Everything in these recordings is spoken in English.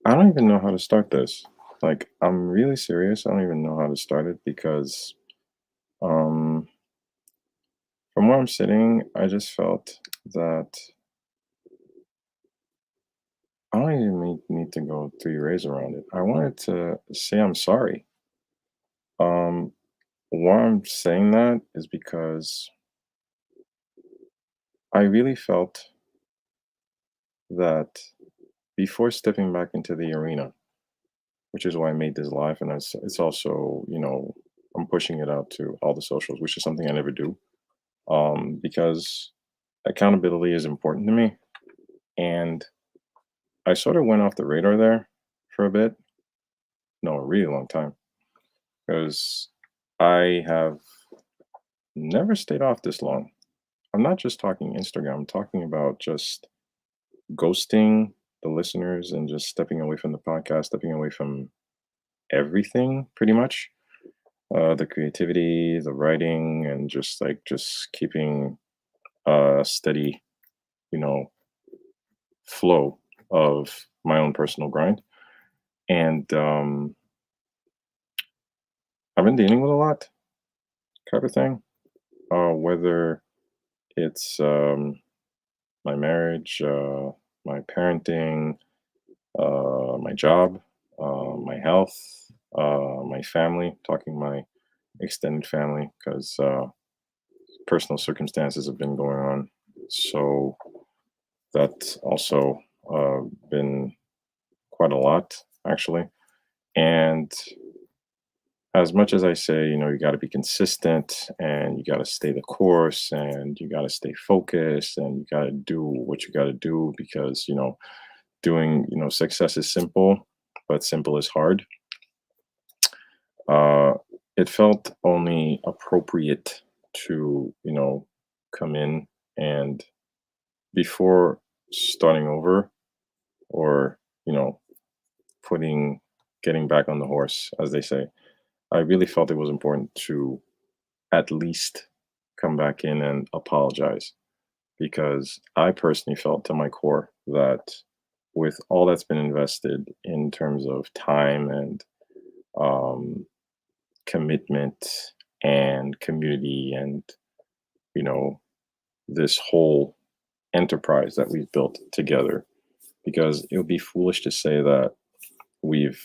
I don't even know how to start this. Like, I'm really serious. I don't even know how to start it because, um, from where I'm sitting, I just felt that I don't even need to go 3 ways around it. I wanted to say I'm sorry. Um, why I'm saying that is because I really felt that before stepping back into the arena, which is why I made this live, and it's also, I'm pushing it out to all the socials, which is something I never do. Because accountability is important to me. And I sort of went off the radar there for a bit. No, a really long time. Because I have never stayed off this long. I'm not just talking Instagram, I'm talking about just ghosting the listeners and just stepping away from the podcast, stepping away from everything pretty much. The creativity, the writing, and just keeping a steady, you know, flow of my own personal grind. And I've been dealing with a lot type of thing. Whether it's my marriage, my parenting, my job, my health, my family, talking my extended family, because personal circumstances have been going on. So that's also been quite a lot, actually. And as much as I say, you got to be consistent and you got to stay the course and you got to stay focused and you got to do what you got to do because, success is simple, but simple is hard. Uh, it felt only appropriate to, come in and before starting over or, you know, putting, getting back on the horse, as they say, I really felt it was important to at least come back in and apologize because I personally felt to my core that with all that's been invested in terms of time and um, commitment and community and you know this whole enterprise that we've built together, because it would be foolish to say that we've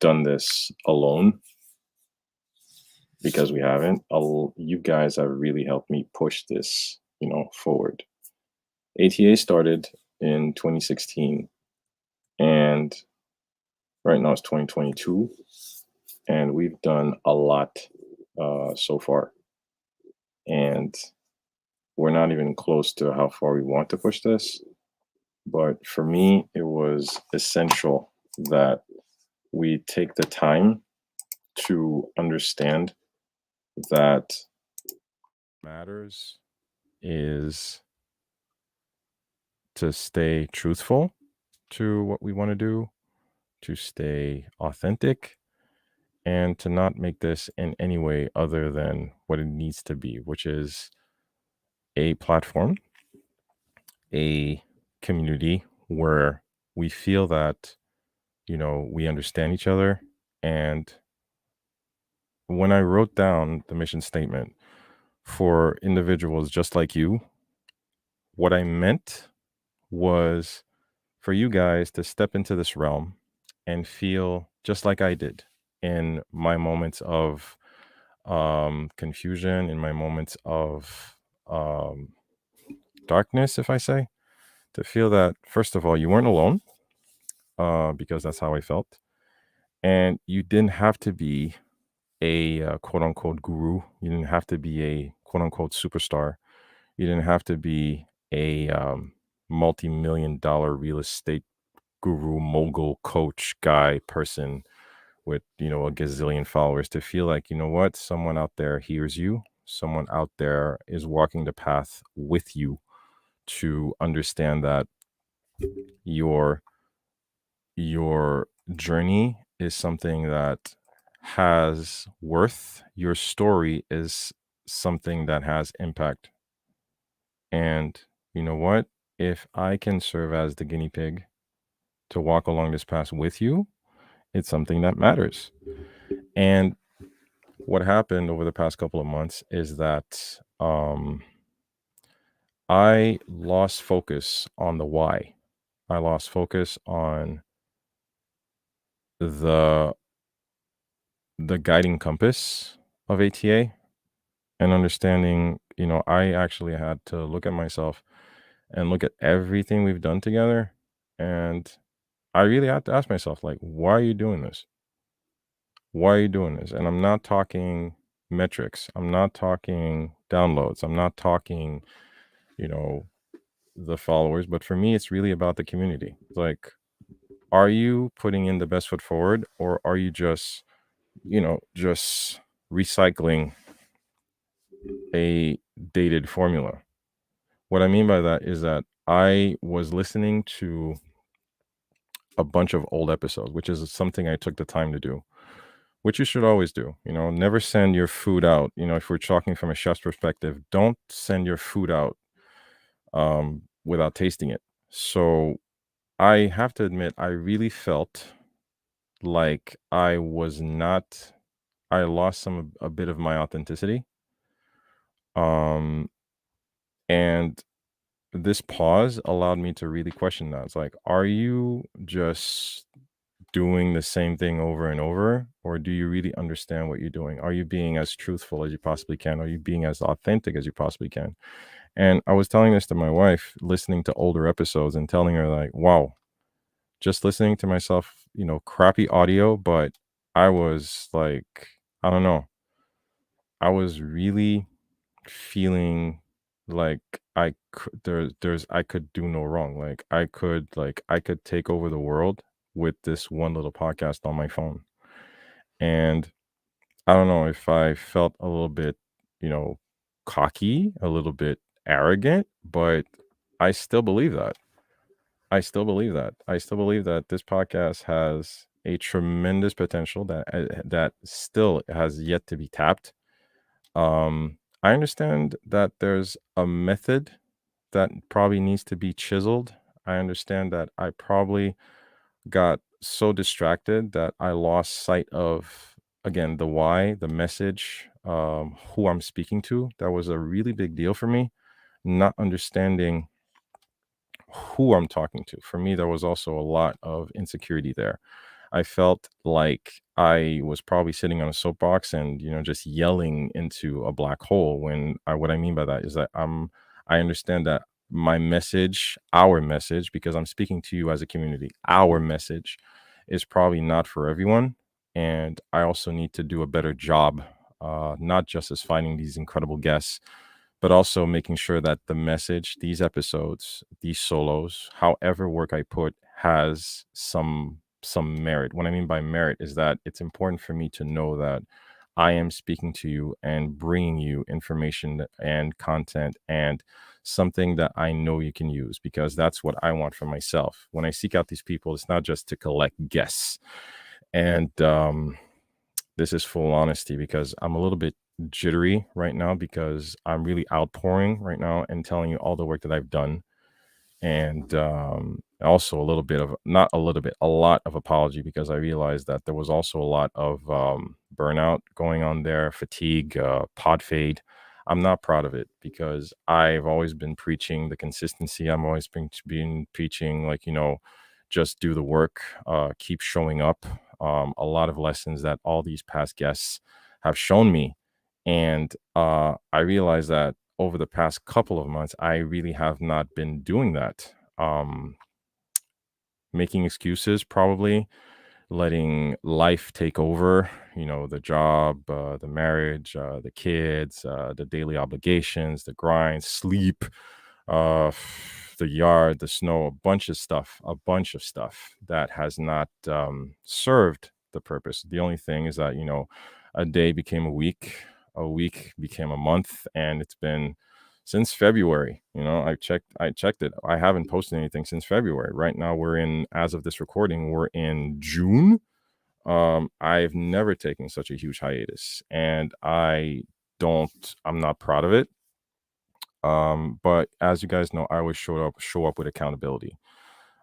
done this alone because we haven't. You guys have really helped me push this forward. ATA started in 2016, and right now it's 2022, and we've done a lot so far. And we're not even close to how far we want to push this. But for me, it was essential that we take the time to understand that matters is to stay truthful to what we want to do, to stay authentic, and to not make this in any way other than what it needs to be, which is a platform, a community where we feel that, we understand each other. And when I wrote down the mission statement for individuals just like you, what I meant was for you guys to step into this realm and feel just like I did in my moments of confusion, in my moments of um, darkness, if I say, to feel that, first of all, you weren't alone, because that's how I felt. And you didn't have to be a quote unquote guru. You didn't have to be a quote unquote superstar. You didn't have to be a multi-million dollar real estate guru, mogul, coach, guy, person with, a gazillion followers to feel like, what? Someone out there hears you. Someone out there is walking the path with you to understand that your your journey is something that has worth. Your story is something that has impact. And you know what? If I can serve as the guinea pig to walk along this path with you, it's something that matters. And what happened over the past couple of months is that I lost focus on the why. I lost focus on the the guiding compass of ATA and understanding, I actually had to look at myself and look at everything we've done together. And I really had to ask myself, like, why are you doing this? Why are you doing this? And I'm not talking metrics. I'm not talking downloads. I'm not talking, you know, the followers. But for me, it's really about the community. Like, are you putting in the best foot forward, or are you just recycling a dated formula? What I mean by that is that I was listening to a bunch of old episodes, which is something I took the time to do, which you should always do. Never send your food out. If we're talking from a chef's perspective, don't send your food out without tasting it. So I have to admit, I really felt like I lost a bit of my authenticity. Um, and this pause allowed me to really question that. It's like, are you just doing the same thing over and over, or do you really understand what you're doing? Are you being as truthful as you possibly can? Are you being as authentic as you possibly can? And I was telling this to my wife, listening to older episodes and telling her, like, wow, just listening to myself, crappy audio, but I was like, I don't know, I was really feeling like I could do no wrong. Like I could take over the world with this one little podcast on my phone. And I don't know if I felt a little bit, you know, cocky, a little bit arrogant, but I still believe that. I still believe that. I still believe that this podcast has a tremendous potential that still has yet to be tapped. I understand that there's a method that probably needs to be chiseled. I understand that I probably got so distracted that I lost sight of, again, the why, the message, who I'm speaking to. That was a really big deal for me. Not understanding who I'm talking to. For me, there was also a lot of insecurity there. I felt like I was probably sitting on a soapbox and, just yelling into a black hole what I mean by that is that I understand that my message, our message, because I'm speaking to you as a community, our message is probably not for everyone. And I also need to do a better job, not just as finding these incredible guests, but also making sure that the message, these episodes, these solos, however work I put has some merit. What I mean by merit is that it's important for me to know that I am speaking to you and bringing you information and content and something that I know you can use, because that's what I want for myself. When I seek out these people, it's not just to collect guests. And this is full honesty because I'm a little bit jittery right now because I'm really outpouring right now and telling you all the work that I've done. And also a little bit of, not a little bit, a lot of apology, because I realized that there was also a lot of burnout going on there, fatigue, pod fade. I'm not proud of it because I've always been preaching the consistency. I'm always been preaching, like, just do the work, keep showing up. A lot of lessons that all these past guests have shown me. And I realized that over the past couple of months, I really have not been doing that. Making excuses, probably letting life take over, the job, the marriage, the kids, the daily obligations, the grind, sleep, uh, the yard, the snow, a bunch of stuff that has not served the purpose. The only thing is that, a day became a week became a month, and it's been since February. I checked it. I haven't posted anything since February. Right now, as of this recording, we're in June. I've never taken such a huge hiatus, and I'm not proud of it. But as you guys know, I always show up with accountability.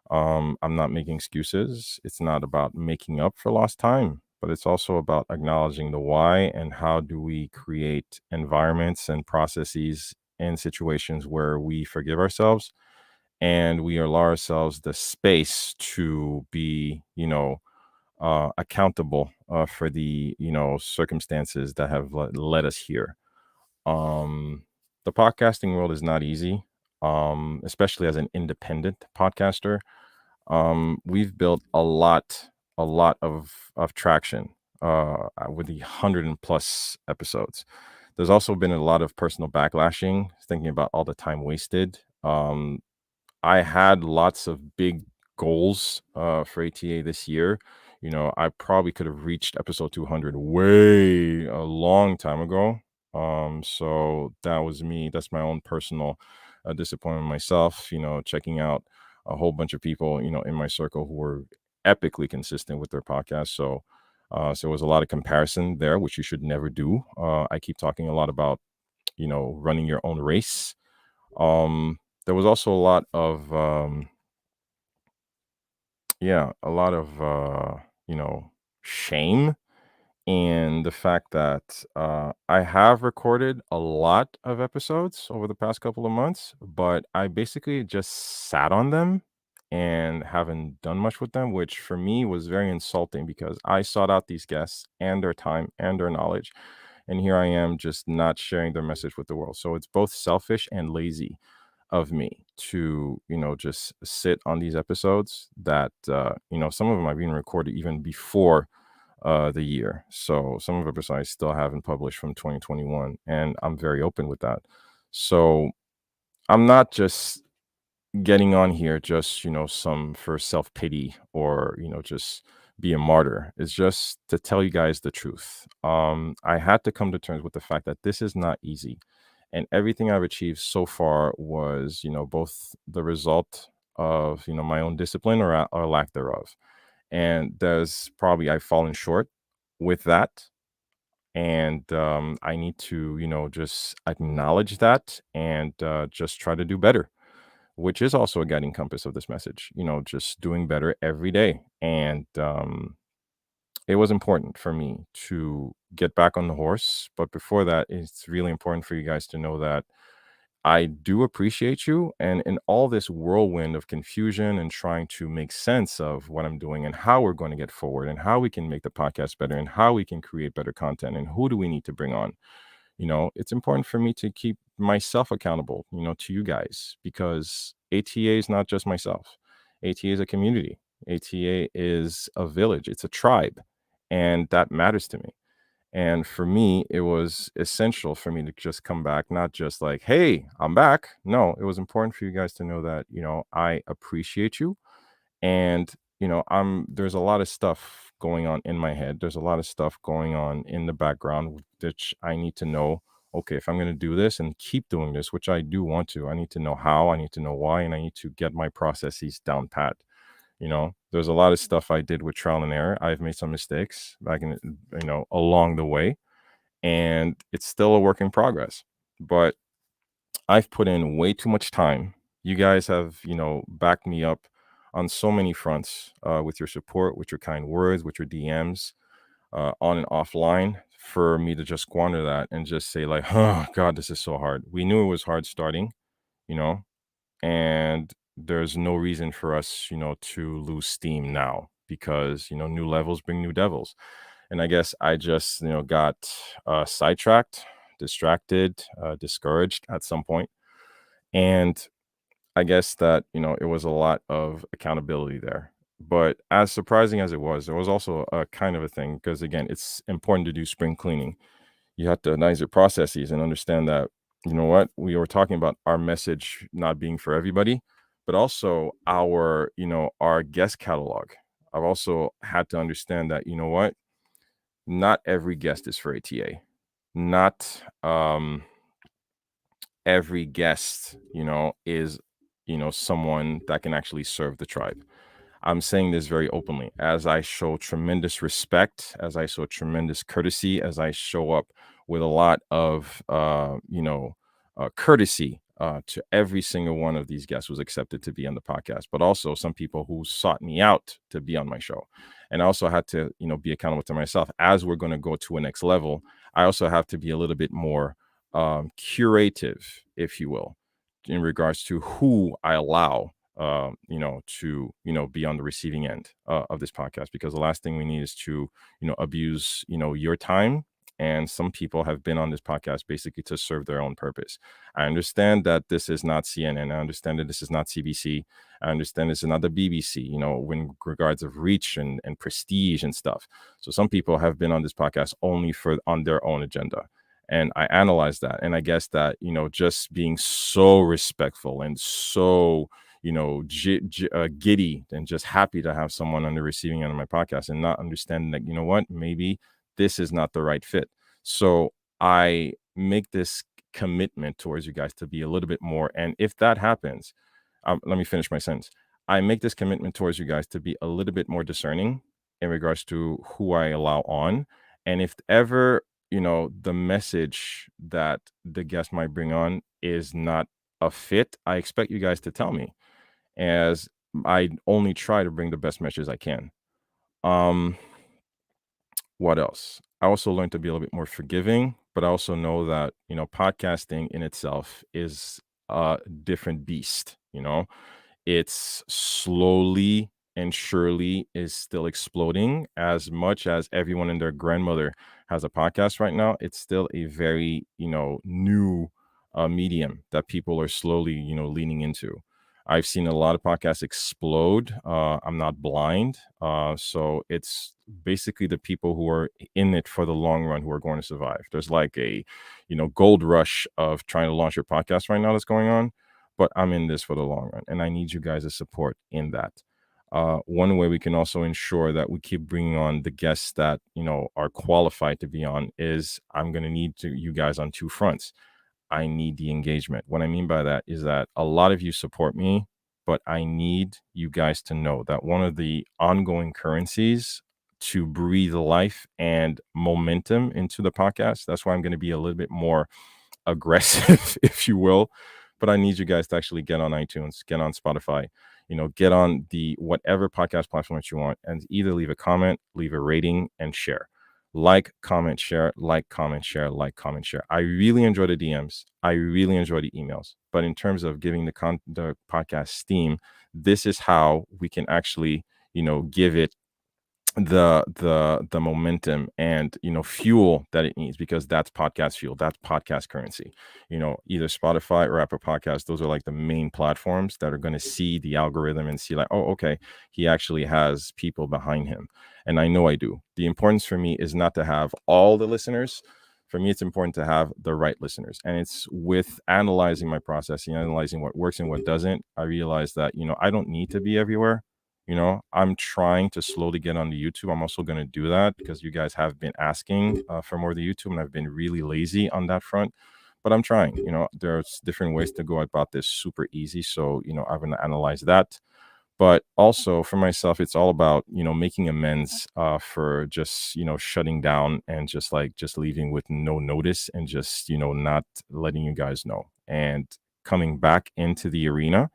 I'm not making excuses. It's not about making up for lost time, but it's also about acknowledging the why and how do we create environments and processes and situations where we forgive ourselves and we allow ourselves the space to be, accountable for the, circumstances that have led us here. Um, the podcasting world is not easy, especially as an independent podcaster. We've built a lot of traction with the 100 and plus episodes. There's also been a lot of personal backlashing, thinking about all the time wasted. I had lots of big goals for ATA this year. I probably could have reached episode 200 way a long time ago. So that was me. That's my own personal disappointment myself. Checking out a whole bunch of people, in my circle who were epically consistent with their podcast. So it was a lot of comparison there, which you should never do. I keep talking a lot about, running your own race. There was also a lot of yeah, a lot of shame in the fact that I have recorded a lot of episodes over the past couple of months, but I basically just sat on them and haven't done much with them, which for me was very insulting because I sought out these guests and their time and their knowledge. And here I am just not sharing their message with the world. So it's both selfish and lazy of me to just sit on these episodes that some of them I've even recorded even before the year. So some of the episodes I still haven't published from 2021, and I'm very open with that. So I'm not just getting on here just some for self-pity or just be a martyr. It's just to tell you guys the truth. I had to come to terms with the fact that this is not easy, and everything I've achieved so far was both the result of my own discipline or lack thereof. And there's probably I've fallen short with that, and I need to just acknowledge that and just try to do better, which is also a guiding compass of this message, just doing better every day. And it was important for me to get back on the horse. But before that, it's really important for you guys to know that I do appreciate you. And in all this whirlwind of confusion and trying to make sense of what I'm doing and how we're going to get forward and how we can make the podcast better and how we can create better content and who do we need to bring on, it's important for me to keep myself accountable, to you guys, because ATA is not just myself. ATA is a community. ATA is a village. It's a tribe. And that matters to me. And for me, it was essential for me to just come back, not just like, hey, I'm back. No, it was important for you guys to know that, I appreciate you. And, there's a lot of stuff going on in my head. There's a lot of stuff going on in the background, which I need to know. Okay, if I'm going to do this and keep doing this, which I do want to, I need to know how, I need to know why, and I need to get my processes down pat. There's a lot of stuff I did with trial and error. I've made some mistakes back in, along the way, and it's still a work in progress. But I've put in way too much time. You guys have, backed me up on so many fronts with your support, with your kind words, with your DMs, on and offline. For me to just squander that and just say, like, oh, God, this is so hard. We knew it was hard starting, you know, and there's no reason for us to lose steam now because new levels bring new devils. And I guess I just got sidetracked, distracted, discouraged at some point. And I guess that it was a lot of accountability there. But as surprising as it was, there was also a kind of a thing because again it's important to do spring cleaning. You have to analyze your processes and understand that, what we were talking about, our message not being for everybody, but also our guest catalog. I've also had to understand that, what, not every guest is for ATA. Not every guest, is, someone that can actually serve the tribe. I'm saying this very openly as I show tremendous respect, as I show tremendous courtesy, as I show up with a lot of, courtesy to every single one of these guests who's accepted to be on the podcast, but also some people who sought me out to be on my show. And I also had to, be accountable to myself as we're going to go to a next level. I also have to be a little bit more curative, if you will, in regards to who I allow, to, be on the receiving end of this podcast, because the last thing we need is to, abuse, your time. And some people have been on this podcast basically to serve their own purpose. I understand that this is not CNN. I understand that this is not CBC. I understand this is not the BBC, when regards of reach and prestige and stuff. So some people have been on this podcast only for on their own agenda. And I analyze that. And I guess that, just being so respectful and so, giddy and just happy to have someone on the receiving end of my podcast, and not understanding that, what, maybe this is not the right fit. So I make this commitment towards you guys to be a little bit more. And if that happens, let me finish my sentence. I make this commitment towards you guys to be a little bit more discerning in regards to who I allow on. And if ever, the message that the guest might bring on is not a fit, I expect you guys to tell me, as I only try to bring the best messages I can. Um, what else? I also learned to be a little bit more forgiving, but I also know that, podcasting in itself is a different beast, it's slowly and surely is still exploding. As much as everyone and their grandmother has a podcast right now, it's still a very, new medium that people are slowly, leaning into. I've seen a lot of podcasts explode. I'm not blind. So it's basically the people who are in it for the long run who are going to survive. There's like a, gold rush of trying to launch your podcast right now that's going on, but I'm in this for the long run, and I need you guys' support in that. One way we can also ensure that we keep bringing on the guests that, are qualified to be on is I'm going to need you guys on two fronts. I need the engagement. What I mean by that is that a lot of you support me, but I need you guys to know that one of the ongoing currencies to breathe life and momentum into the podcast, that's why I'm going to be a little bit more aggressive, if you will. But I need you guys to actually get on iTunes, get on Spotify, get on the whatever podcast platform that you want, and either leave a comment, leave a rating, and share. Like, comment, share, like, comment, share, like, comment, share. I really enjoy the DMs. I really enjoy the emails. But in terms of giving the podcast steam, this is how we can actually, give it the momentum and, fuel that it needs, because that's podcast fuel, that's podcast currency. Either Spotify or Apple Podcasts, those are like the main platforms that are going to see the algorithm and see like, oh, okay, he actually has people behind him. And I know I do. The importance for me is not to have all the listeners. For me, it's important to have the right listeners. And it's with analyzing my process, analyzing what works and what doesn't, I realize that, I don't need to be everywhere. I'm trying to slowly get on the YouTube. I'm also going to do that because you guys have been asking for more of the YouTube, and I've been really lazy on that front. But I'm trying. There's different ways to go about this super easy. So, I'm going to analyze that. But also for myself, it's all about, making amends for just, shutting down and just leaving with no notice, and just, not letting you guys know, and coming back into the arena.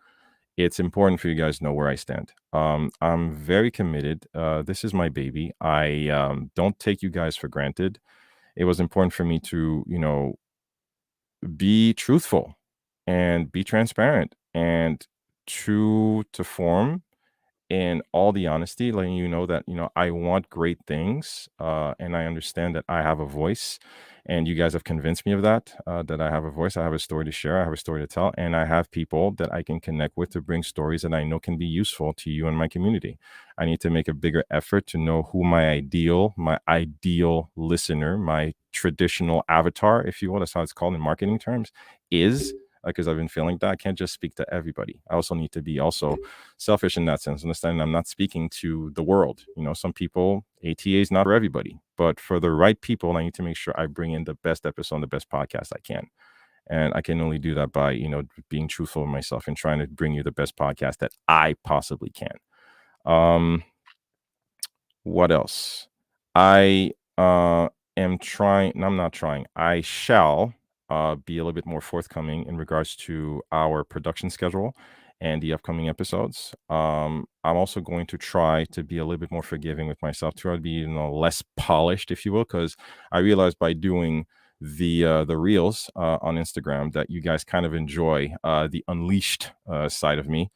It's important for you guys to know where I stand. I'm very committed. This is my baby. I don't take you guys for granted. It was important for me to, be truthful and be transparent and true to form, in all the honesty, letting you know that, I want great things, and I understand that I have a voice, and you guys have convinced me of that, that I have a voice, I have a story to share, I have a story to tell, and I have people that I can connect with to bring stories that I know can be useful to you and my community. I need to make a bigger effort to know who my ideal listener, my traditional avatar, if you will, that's how it's called in marketing terms, is, because I've been feeling that I can't just speak to everybody. I also need to be also selfish in that sense, understanding I'm not speaking to the world. Some people, ATA is not for everybody, but for the right people, I need to make sure I bring in the best episode, the best podcast I can. And I can only do that by, being truthful with myself and trying to bring you the best podcast that I possibly can. Um, what else? I am trying, no, I'm not trying. I shall be a little bit more forthcoming in regards to our production schedule and the upcoming episodes. I'm also going to try to be a little bit more forgiving with myself, try to be, less polished, if you will, because I realized by doing the reels on Instagram that you guys kind of enjoy the unleashed side of me.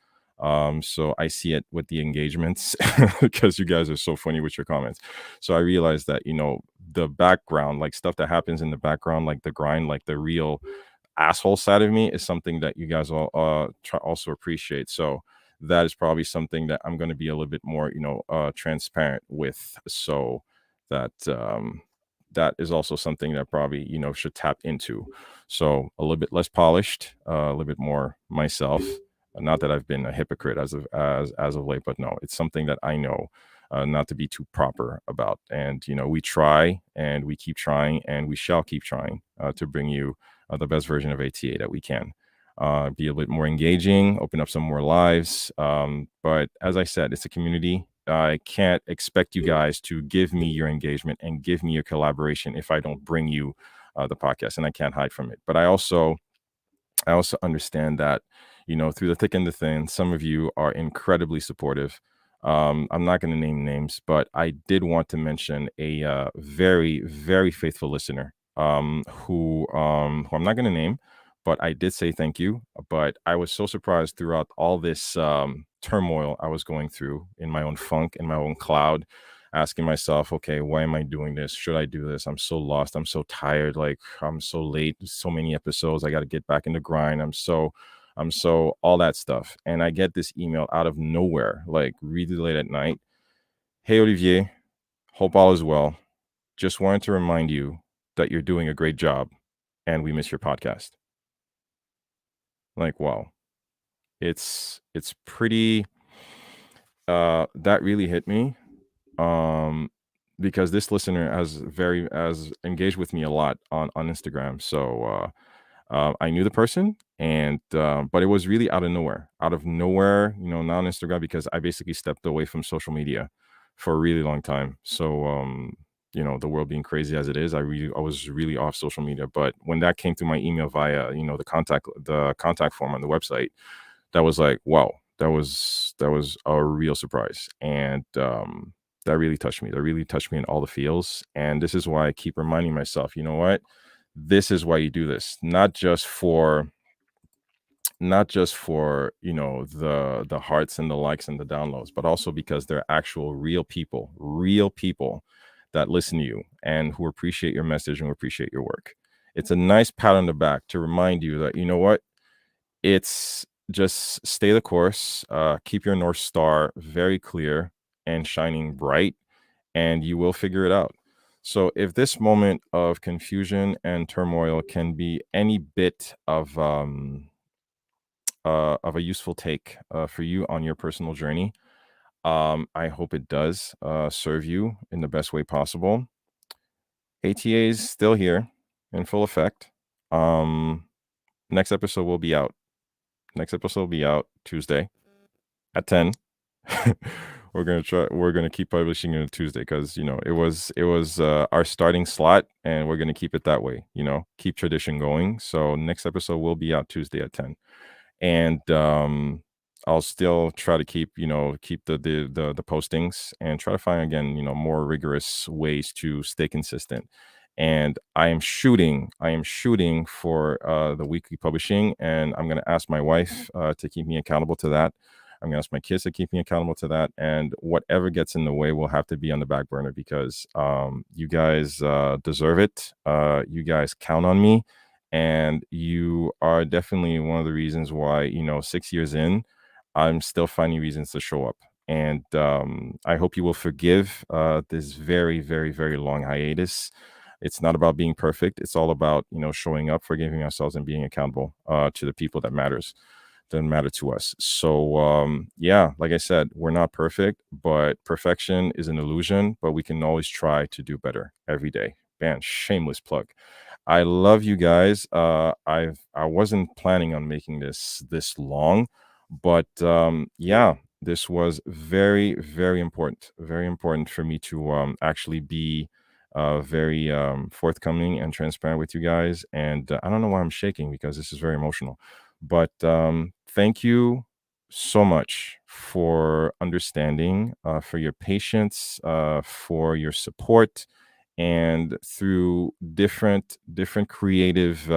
So I see it with the engagements because you guys are so funny with your comments. So I realized that, the background, like stuff that happens in the background, like the grind, like the real asshole side of me is something that you guys all also appreciate. So that is probably something that I'm going to be a little bit more, transparent with. So that that is also something that probably, should tap into. So a little bit less polished, a little bit more myself. Not that I've been a hypocrite as of late, but no, it's something that I know not to be too proper about. And we try and we keep trying and we shall keep trying to bring you the best version of ATA that we can. Be a bit more engaging, open up some more lives. But as I said, it's a community. I can't expect you guys to give me your engagement and give me your collaboration if I don't bring you the podcast, and I can't hide from it. But I also understand that, through the thick and the thin, some of you are incredibly supportive. I'm not going to name names, but I did want to mention a very, very faithful listener who I'm not going to name, but I did say thank you. But I was so surprised throughout all this turmoil I was going through in my own funk, in my own cloud, asking myself, okay, why am I doing this? Should I do this? I'm so lost. I'm so tired. Like, I'm so late. So many episodes. I got to get back in the grind. I'm so all that stuff. And I get this email out of nowhere, like really late at night. Hey, Olivier, hope all is well. Just wanted to remind you that you're doing a great job and we miss your podcast. Like, wow. It's pretty that really hit me. Um because this listener has engaged with me a lot on Instagram. So I knew the person, and but it was really out of nowhere, not on Instagram because I basically stepped away from social media for a really long time. So the world being crazy as it is, I was really off social media. But when that came through my email via the contact form on the website, that was like, wow, that was a real surprise, and that really touched me. That really touched me in all the feels, and this is why I keep reminding myself, you know what, this is why you do this, not just for the hearts and the likes and the downloads, but also because they're actual real people that listen to you and who appreciate your message and who appreciate your work. It's a nice pat on the back to remind you that, you know what, it's just stay the course, keep your North Star very clear and shining bright, and you will figure it out. So, if this moment of confusion and turmoil can be any bit of a useful take for you on your personal journey, I hope it does serve you in the best way possible. ATA is still here in full effect. Um, next episode will be out. Next episode will be out Tuesday at 10. We're gonna keep publishing it on Tuesday because it was our starting slot, and we're gonna keep it that way, keep tradition going. So next episode will be out Tuesday at 10. And I'll still try to keep the postings and try to find again, more rigorous ways to stay consistent. And I am shooting for the weekly publishing, and I'm going to ask my wife to keep me accountable to that. I'm going to ask my kids to keep me accountable to that, and whatever gets in the way will have to be on the back burner because you guys deserve it. You guys count on me, and you are definitely one of the reasons why 6 years in, I'm still finding reasons to show up. And I hope you will forgive this very, very, very long hiatus. It's not about being perfect. It's all about showing up, forgiving ourselves, and being accountable to the people that matter to us. So yeah, like I said, we're not perfect, but perfection is an illusion. But we can always try to do better every day. Man, shameless plug. I love you guys. I wasn't planning on making this long, but yeah, this was very, very important. Very important for me to actually be very forthcoming and transparent with you guys. And I don't know why I'm shaking because this is very emotional. But thank you so much for understanding, for your patience, for your support, and through different creative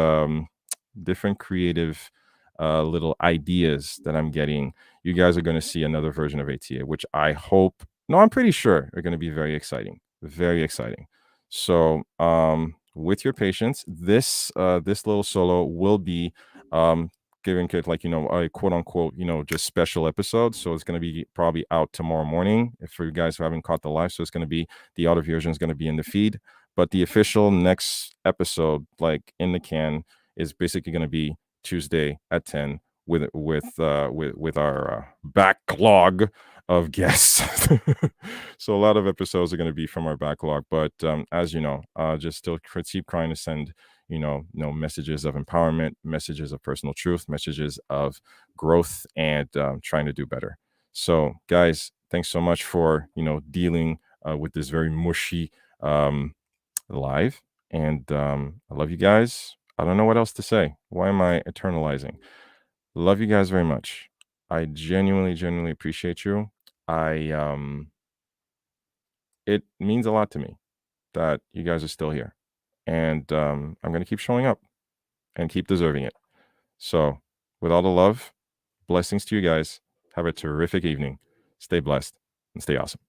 little ideas that I'm getting, you guys are going to see another version of ATA, which I hope, no, I'm pretty sure are going to be very exciting, very exciting. So, with your patience, this little solo will be giving it like a quote unquote just special episode. So it's going to be probably out tomorrow morning. If for you guys who haven't caught the live, so it's going to be the audio version is going to be in the feed, but the official next episode, like in the can, is basically going to be Tuesday at 10 with our backlog of guests. So a lot of episodes are going to be from our backlog, but as you know, just still keep trying to send messages of empowerment, messages of personal truth, messages of growth, and trying to do better. So guys, thanks so much for dealing with this very mushy live, and I love you guys. I don't know what else to say. Why am I eternalizing? Love you guys very much. I genuinely appreciate you. I It means a lot to me that you guys are still here. And I'm going to keep showing up and keep deserving it. So, with all the love, blessings to you guys. Have a terrific evening. Stay blessed and stay awesome.